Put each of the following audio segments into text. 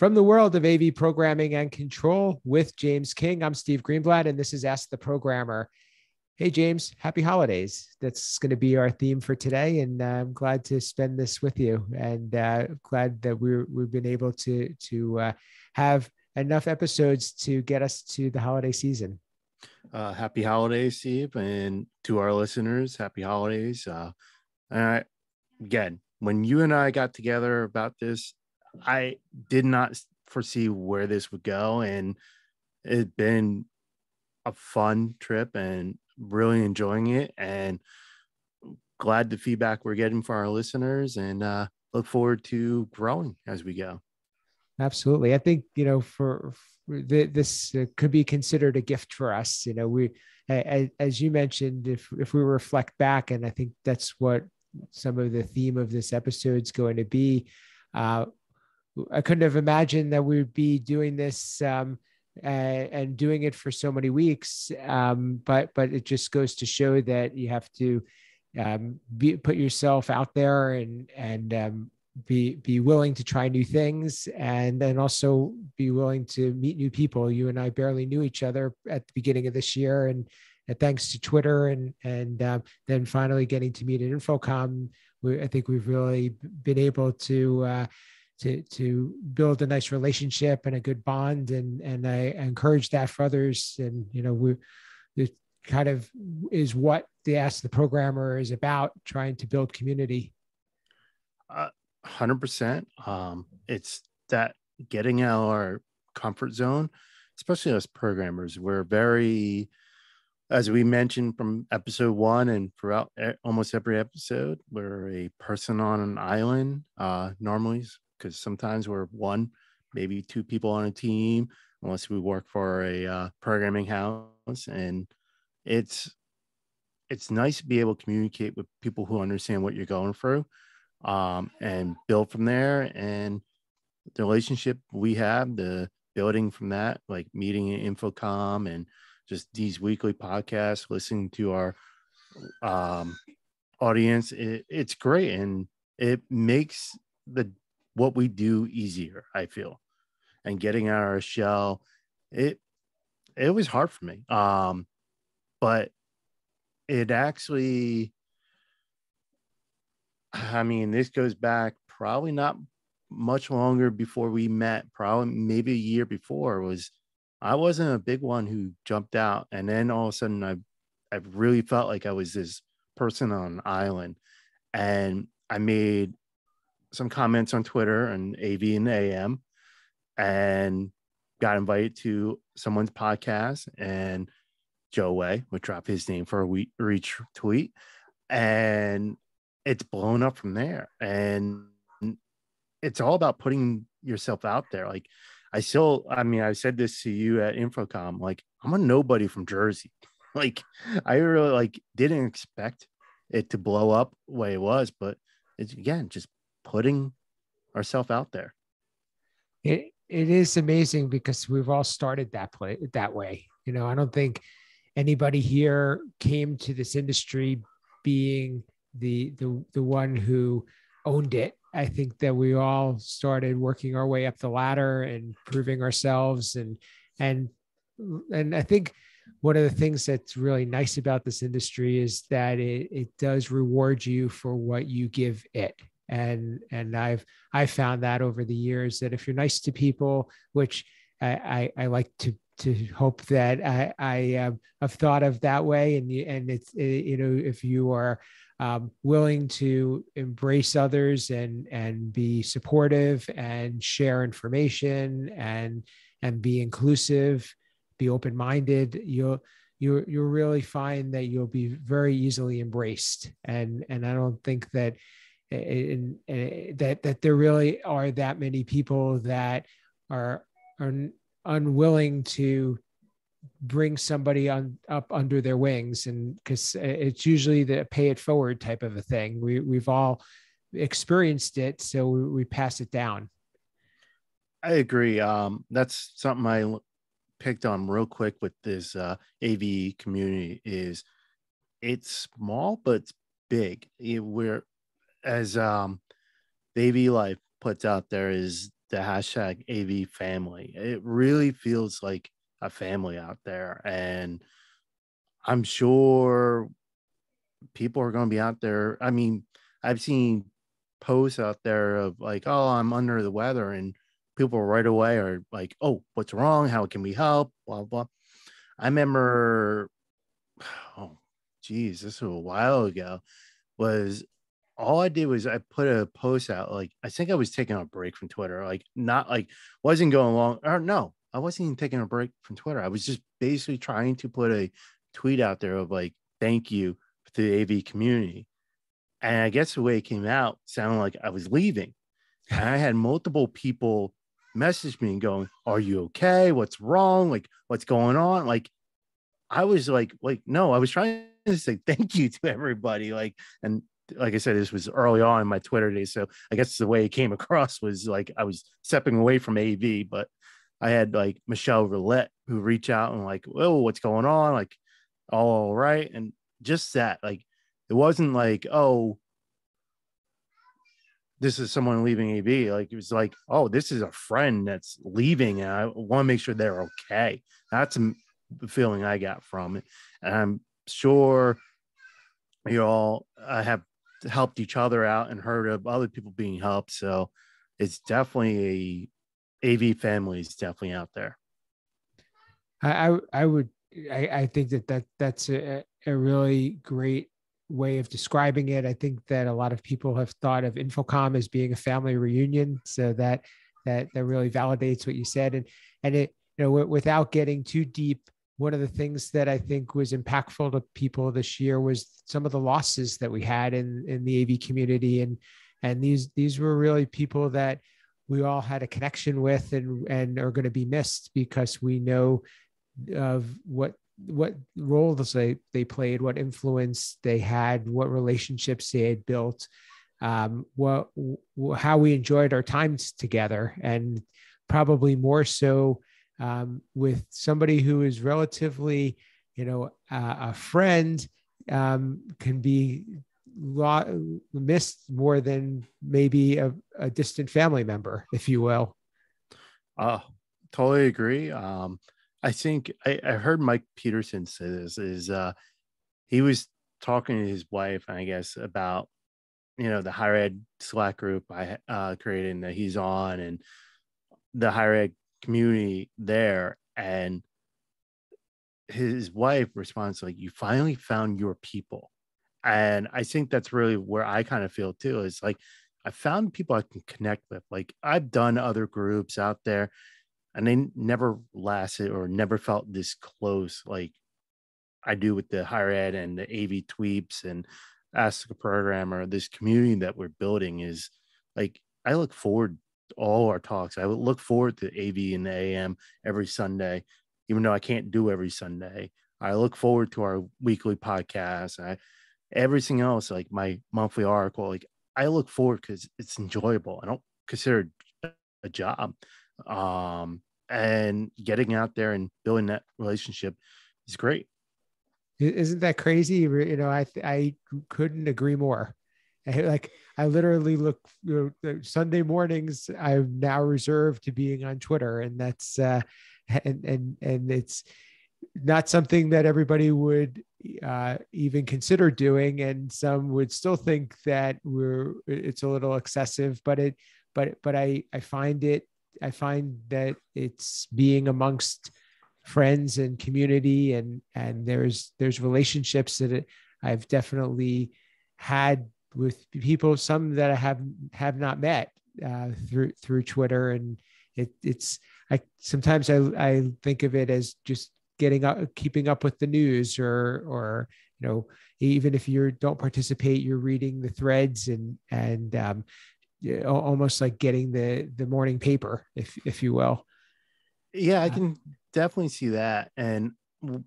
From the world of AV programming and control with James King, I'm Steve Greenblatt, and this is Ask the Programmer. Hey, James, happy holidays. That's going to be our theme for today, and I'm glad to spend this with you, and glad that we've been able to have enough episodes to get us to the holiday season. Happy holidays, Steve, and to our listeners, happy holidays. Again, when you and I got together about this, I did not foresee where this would go, and it's been a fun trip and really enjoying it, and glad the feedback we're getting from our listeners, and look forward to growing as we go. Absolutely. I think, for this could be considered a gift for us. As you mentioned, if we reflect back, and I think that's what some of the theme of this episode is going to be, I couldn't have imagined that we would be doing this and doing it for so many weeks. But it just goes to show that you have to put yourself out there and be willing to try new things, and then also be willing to meet new people. You and I barely knew each other at the beginning of this year, and thanks to Twitter and then finally getting to meet at InfoComm, I think we've really been able to build a nice relationship and a good bond. And I encourage that for others. And, it kind of is what the Ask the Programmer is about, trying to build community. 100%. It's that getting out of our comfort zone, especially as programmers. We're very, as we mentioned from episode 1 and throughout almost every episode, we're a person on an island normally, because sometimes we're one, maybe 2 people on a team, unless we work for a programming house. And it's nice to be able to communicate with people who understand what you're going through, and build from there. And the relationship we have, the building from that, like meeting at InfoComm and just these weekly podcasts, listening to our audience, it's great. And it makes what we do easier, I feel. And getting out of our shell, it was hard for me. But it actually, I mean, this goes back probably not much longer before we met, probably maybe a year before. I wasn't a big one who jumped out, and then all of a sudden I really felt like I was this person on an island. And I made some comments on Twitter and AV and AM, and got invited to someone's podcast, and Joe Way would drop his name for a retweet, and it's blown up from there. And it's all about putting yourself out there. Like I said this to you at InfoComm, like I'm a nobody from Jersey. Like I really didn't expect it to blow up the way it was, but it's, again, just putting ourselves out there. It is amazing because we've all started that way. I don't think anybody here came to this industry being the one who owned it. I think that we all started working our way up the ladder and proving ourselves. And I think one of the things that's really nice about this industry is that it does reward you for what you give it. And I've found that over the years, that if you're nice to people, which I like to hope that I have thought of that way, and it's if you are willing to embrace others and be supportive and share information and be inclusive, be open-minded, you'll really find that you'll be very easily embraced. And I don't think that that there really are that many people that are unwilling to bring somebody up under their wings, and because it's usually the pay it forward type of a thing. We've all experienced it, so we pass it down. I agree. That's something I picked on real quick with this AV community. Is it's small but it's big. We're, as AV Life puts out there, is the hashtag AV family. It really feels like a family out there. And I'm sure people are going to be out there. I mean, I've seen posts out there of like, oh, I'm under the weather. And people right away are like, oh, what's wrong? How can we help? Blah, blah. I remember, oh, geez, this was a while ago, was all I did was I put a post out. Like, I think I was taking a break from Twitter, like, not like, wasn't going long, or no, I wasn't even taking a break from Twitter. I was just basically trying to put a tweet out there of like, thank you to the AV community. And I guess the way it came out sounded like I was leaving. And I had multiple people message me and going, are you okay? What's wrong? Like, what's going on? Like, I was like, no, I was trying to say thank you to everybody. Like, and like I said, this was early on in my Twitter days. So I guess the way it came across was like I was stepping away from AV, but I had like Michelle Roulette who reach out and like, oh, what's going on? Like, all right. And just that, like, it wasn't like, oh, this is someone leaving AV. Like, it was like, oh, this is a friend that's leaving, and I want to make sure they're okay. That's the feeling I got from it. And I'm sure you all have helped each other out and heard of other people being helped. So it's definitely AV family is definitely out there. I would I think that's a really great way of describing it. I think that a lot of people have thought of Infocom as being a family reunion, so that really validates what you said. And it, without getting too deep, one of the things that I think was impactful to people this year was some of the losses that we had in the AV community, and these were really people that we all had a connection with and are going to be missed because we know of what roles they played, what influence they had, what relationships they had built, what how we enjoyed our times together, and probably more so with somebody who is relatively, a friend, can be missed more than maybe a distant family member, if you will. Oh, totally agree. I think I heard Mike Peterson say this is he was talking to his wife, I guess, about the higher ed Slack group I created and that he's on, and the higher ed community there, and his wife responds like, you finally found your people. And I think that's really where I kind of feel too, is like I found people I can connect with. Like, I've done other groups out there and they never lasted or never felt this close like I do with the higher ed and the AV tweeps and Ask a Programmer. This community that we're building is like, I look forward to all our talks. I would look forward to AV in the AM every Sunday, even though I can't do every Sunday. I look forward to our weekly podcast. Everything else, like my monthly article, like I look forward because it's enjoyable. I don't consider it a job. And getting out there and building that relationship is great. Isn't that crazy? I couldn't agree more. I literally look, Sunday mornings I'm now reserved to being on Twitter, and that's and it's not something that everybody would even consider doing, and some would still think that it's a little excessive. But I find that it's being amongst friends and community, and there's relationships that I've definitely had with people, some that I have not met through Twitter. And it's I sometimes I think of it as just keeping up with the news, or even if you don't participate, you're reading the threads, and almost like getting the morning paper, if you will. Yeah, I can definitely see that. And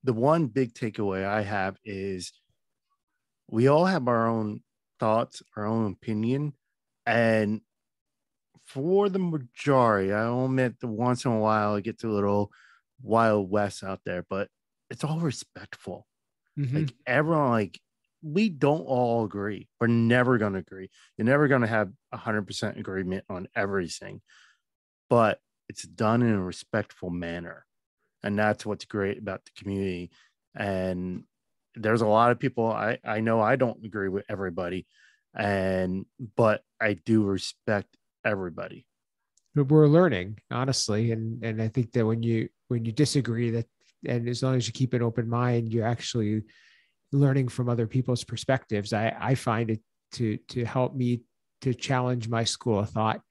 the one big takeaway I have is we all have our own thoughts, our own opinion. And for the majority, I'll admit that once in a while it gets a little wild west out there, but it's all respectful. Mm-hmm. Like, everyone, like, we don't all agree. We're never going to agree. You're never going to have 100% agreement on everything. but it's done in a respectful manner. And that's what's great about the community. And there's a lot of people I know I don't agree with everybody, but I do respect everybody. We're learning, honestly, and I think that when you disagree, that, and as long as you keep an open mind, you're actually learning from other people's perspectives. I find it to help me to challenge my school of thought.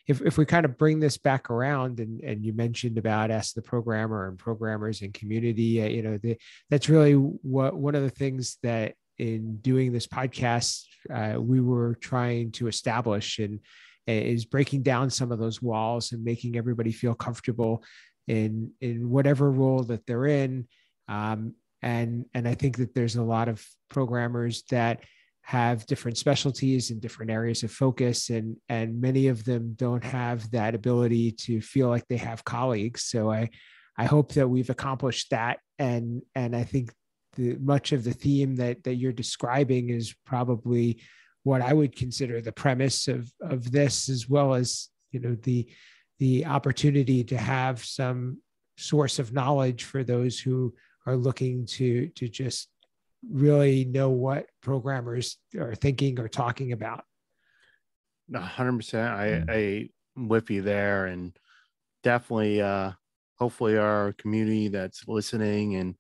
If we kind of bring this back around, and you mentioned about Ask the Programmer and programmers and community, that's really what one of the things that in doing this podcast we were trying to establish, and is breaking down some of those walls and making everybody feel comfortable in whatever role that they're in. And I think that there's a lot of programmers that have different specialties and different areas of focus, and many of them don't have that ability to feel like they have colleagues. So I hope that we've accomplished that, and I think much of the theme that you're describing is probably what I would consider the premise of this, as well as the opportunity to have some source of knowledge for those who are looking to just really know what programmers are thinking or talking about. 100%. I'm with you there, and definitely, hopefully, our community that's listening and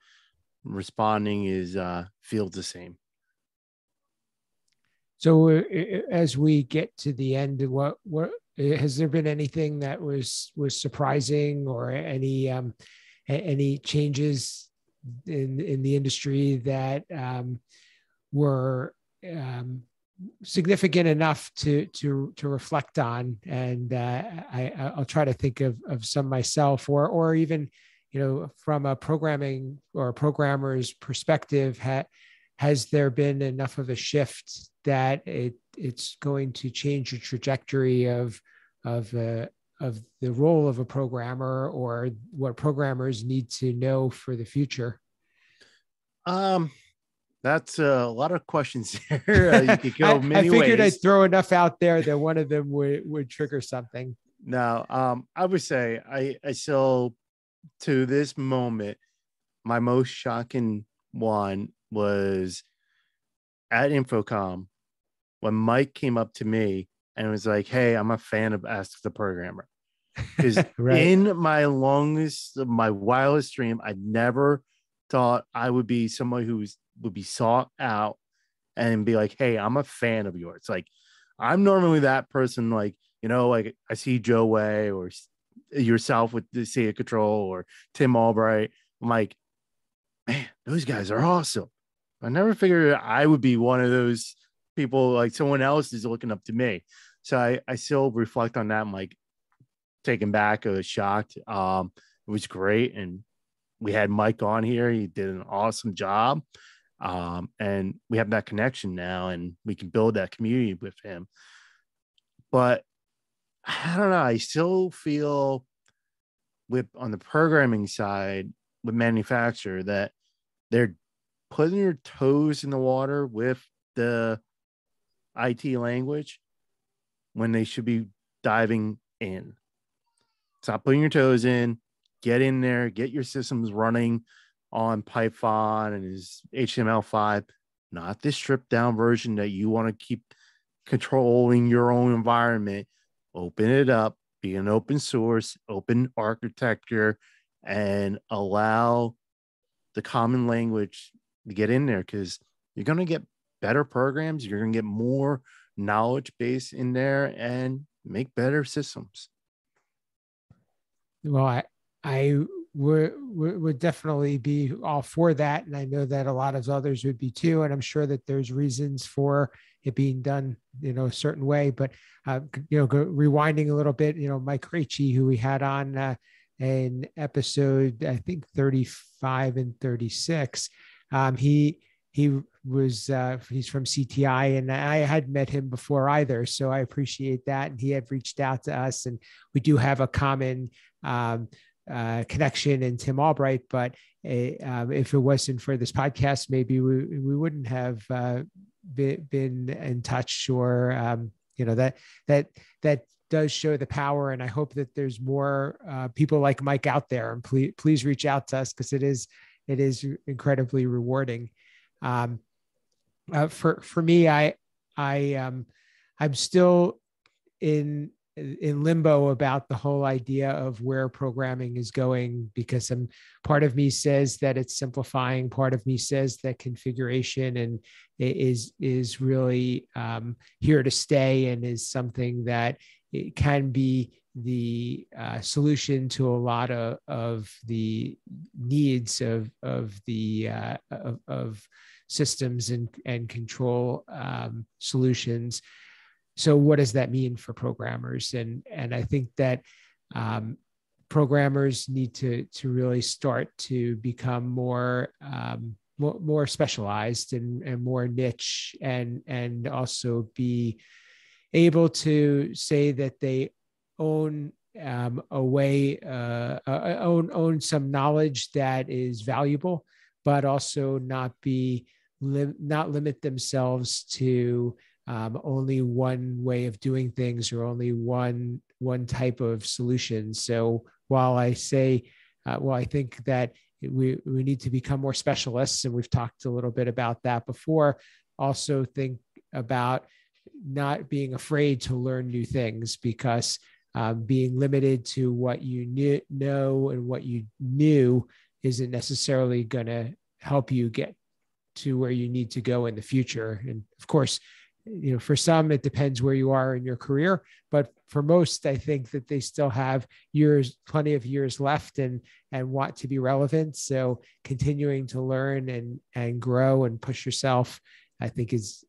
responding is feels the same. So, as we get to the end, what has there been anything that was surprising, or any changes in the industry that were significant enough to reflect on? And I'll try to think of some myself, or even from a programming or a programmer's perspective. Has there been enough of a shift that it's going to change the trajectory of the role of a programmer, or what programmers need to know for the future? That's a lot of questions here. You could go many ways. I figured I'd throw enough out there that one of them would trigger something. No, I would say I still, to this moment, my most shocking one was at Infocom when Mike came up to me and was like, "Hey, I'm a fan of Ask the Programmer." Because right. In my wildest dream, I never thought I would be somebody who would be sought out and be like, "Hey, I'm a fan of yours." Like, I'm normally that person, like I see Joe Way or yourself with the Sea of Control or Tim Albright. I'm like, man, those guys are awesome. I never figured I would be one of those people, like someone else is looking up to me. So I still reflect on that. I'm like taken back. I was shocked. It was great. And we had Mike on here. He did an awesome job. And we have that connection now, and we can build that community with him. But I don't know. I still feel on the programming side with manufacturer that they're putting their toes in the water with the IT language when they should be diving in. Stop putting your toes in, get in there, get your systems running on Python and his HTML5, not this stripped down version that you want to keep controlling your own environment. Open it up, be an open source, open architecture, and allow the common language to get in there, because you're going to get better programs. You're going to get more knowledge base in there and make better systems. Well, I would definitely be all for that. And I know that a lot of others would be too. And I'm sure that there's reasons for it being done, a certain way. But, rewinding a little bit, Mike Ricci, who we had on in episode, I think 35 and 36, he was he's from CTI, and I had met him before either, so I appreciate that. And he had reached out to us, and we do have a common connection in Tim Albright. But if it wasn't for this podcast, maybe we wouldn't have been in touch, or that does show the power. And I hope that there's more people like Mike out there, and please reach out to us, because it is incredibly rewarding. For me, I'm still in limbo about the whole idea of where programming is going, because part of me says that it's simplifying, part of me says that configuration and is really here to stay, and is something that it can be the solution to a lot of the needs of the of systems and control solutions. So what does that mean for programmers? And I think that programmers need to really start to become more specialized and more niche, and also be able to say that they own own some knowledge that is valuable, but also not limit themselves to only one way of doing things, or only one type of solution. So while I say, I think that we need to become more specialists, and we've talked a little bit about that before. Also think about not being afraid to learn new things, because being limited to what you know and what you knew isn't necessarily going to help you get to where you need to go in the future. And of course, for some, it depends where you are in your career, but for most, I think that they still have plenty of years left, and want to be relevant. So continuing to learn and grow and push yourself, I think is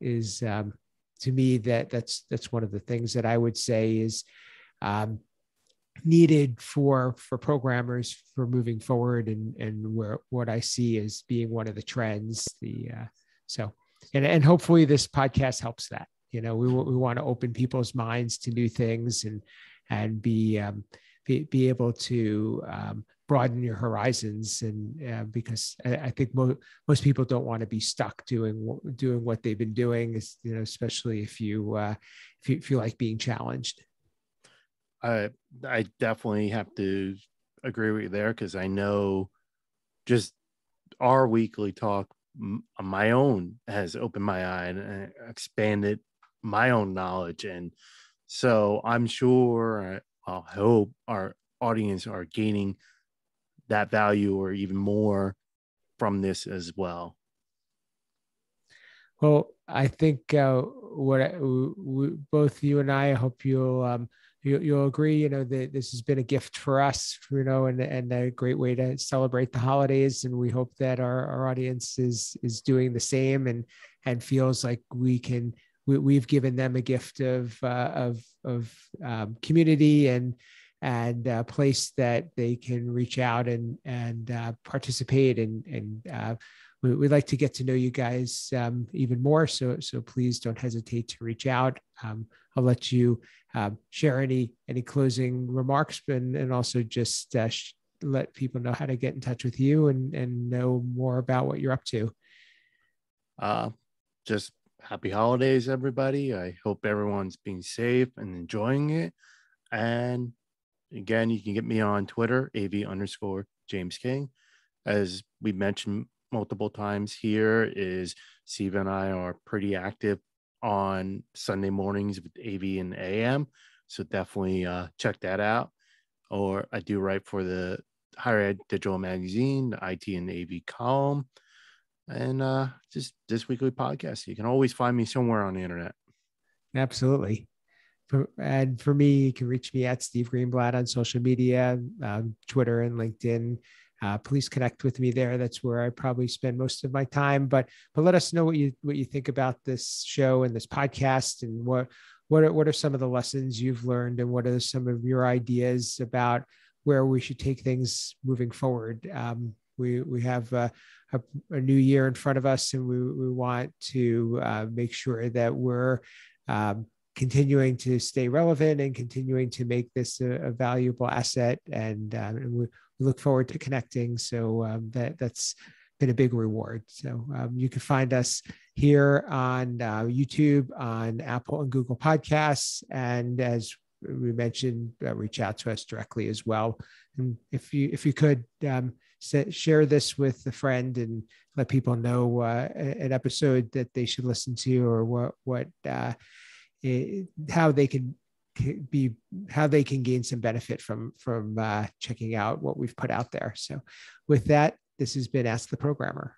to me, that's one of the things that I would say is needed for programmers for moving forward, and what I see as being one of the trends. And hopefully this podcast helps that. We want to open people's minds to new things, and be able to broaden your horizons, and because I think most people don't want to be stuck doing what they've been doing, especially if you like being challenged. I definitely have to agree with you there, because I know just our weekly talk, my own, has opened my eye and expanded my own knowledge. And so I'm sure, I hope our audience are gaining that value or even more from this as well. Well, I think both you and I hope you'll agree, that this has been a gift for us, and a great way to celebrate the holidays. And we hope that our audience is doing the same, and feels like we've given them a gift of community and a place that they can reach out and participate. And we'd like to get to know you guys even more. So please don't hesitate to reach out. I'll let you share any closing remarks, and also just let people know how to get in touch with you and know more about what you're up to. Just happy holidays, everybody. I hope everyone's being safe and enjoying it. And again, you can get me on Twitter, AV_James King. As we mentioned multiple times here, is Steve and I are pretty active on Sunday mornings with AV and AM. So definitely check that out. Or I do write for the Higher Ed Digital Magazine, the IT and AV column, and just this weekly podcast. You can always find me somewhere on the internet. Absolutely. And for me, you can reach me at Steve Greenblatt on social media, Twitter and LinkedIn. Please connect with me there. That's where I probably spend most of my time. But let us know what you think about this show and this podcast, and what are some of the lessons you've learned, and what are some of your ideas about where we should take things moving forward. We have a new year in front of us, and we want to make sure that we're continuing to stay relevant and continuing to make this a valuable asset. And we look forward to connecting. So that's been a big reward. So you can find us here on YouTube, on Apple and Google Podcasts, and as we mentioned, reach out to us directly as well. And if you could share this with a friend and let people know an episode that they should listen to, or how they can gain some benefit from checking out what we've put out there. So with that, this has been Ask the Programmer.